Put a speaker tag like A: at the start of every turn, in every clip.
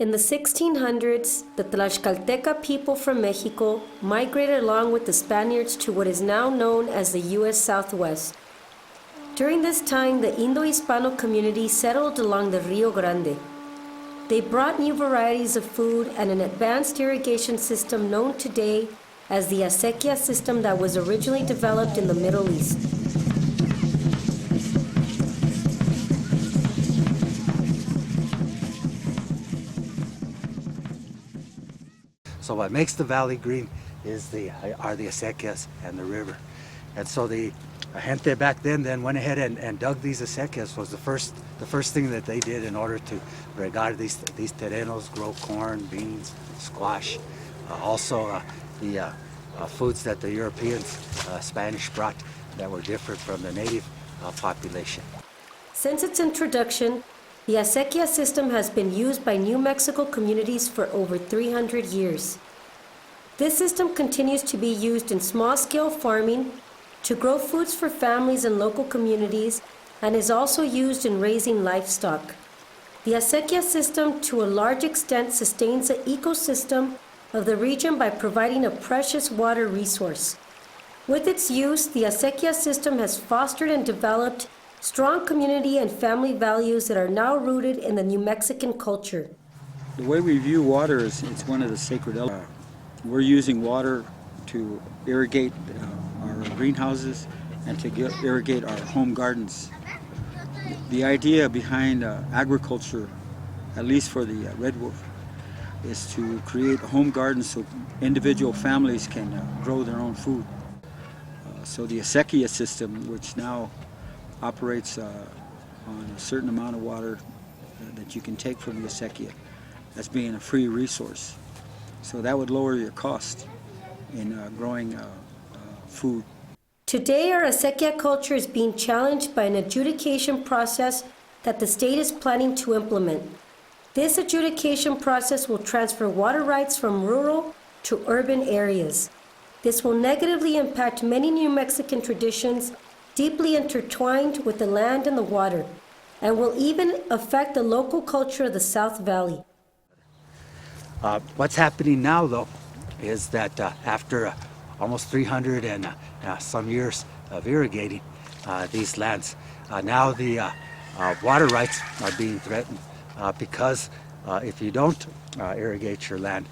A: In the 1600s, the Tlaxcalteca people from Mexico migrated along with the Spaniards to what is now known as the U.S. Southwest. During this time, the Indo-Hispano community settled along the Rio Grande. They brought new varieties of food and an advanced irrigation system known today as the Acequias system that was originally developed in the Middle East.
B: So what makes the valley green are the acequias and the river. And so the gente back then went ahead and dug these acequias. Was the first thing that they did in order to regar these terrenos, grow corn, beans, squash, also the foods that the Europeans, Spanish brought that were different from the native population.
A: Since its introduction, the Acequia system has been used by New Mexico communities for over 300 years. This system continues to be used in small-scale farming, to grow foods for families and local communities, and is also used in raising livestock. The Acequia system, to a large extent, sustains the ecosystem of the region by providing a precious water resource. With its use, the Acequia system has fostered and developed strong community and family values that are now rooted in the New Mexican culture.
C: The way we view water is it's one of the sacred elements. We're using water to irrigate our greenhouses and to irrigate our home gardens. The idea behind agriculture, at least for the redwood, is to create home gardens so individual families can grow their own food. So the Acequia system, which now operates on a certain amount of water that you can take from the acequia as being a free resource. So that would lower your cost in growing food.
A: Today, our acequia culture is being challenged by an adjudication process that the state is planning to implement. This adjudication process will transfer water rights from rural to urban areas. This will negatively impact many New Mexican traditions deeply intertwined with the land and the water, and will even affect the local culture of the South Valley.
B: What's happening now, though, is that after almost 300 and some years of irrigating these lands, now the water rights are being threatened because if you don't irrigate your land,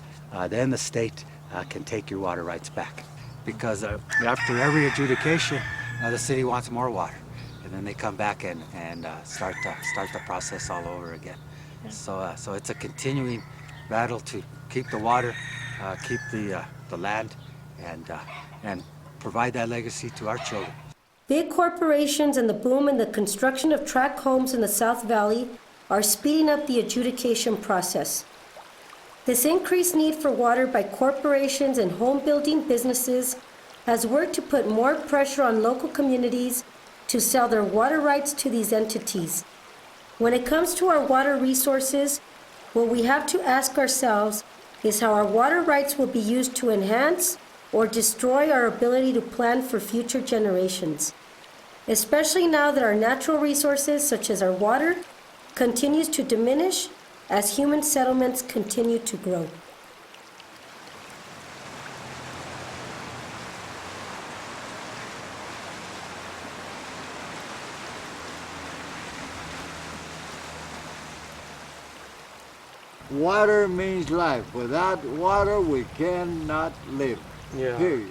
B: then the state can take your water rights back. Because after every adjudication, the city wants more water, and then they come back and start the process all over again. So it's a continuing battle to keep the water, keep the land, and provide that legacy to our children.
A: Big corporations and the boom in the construction of tract homes in the South Valley are speeding up the adjudication process. This increased need for water by corporations and home-building businesses has worked to put more pressure on local communities to sell their water rights to these entities. When it comes to our water resources, what we have to ask ourselves is how our water rights will be used to enhance or destroy our ability to plan for future generations, especially now that our natural resources, such as our water, continues to diminish as human settlements continue to grow.
D: Water means life. Without water, we cannot live. Yeah. Period.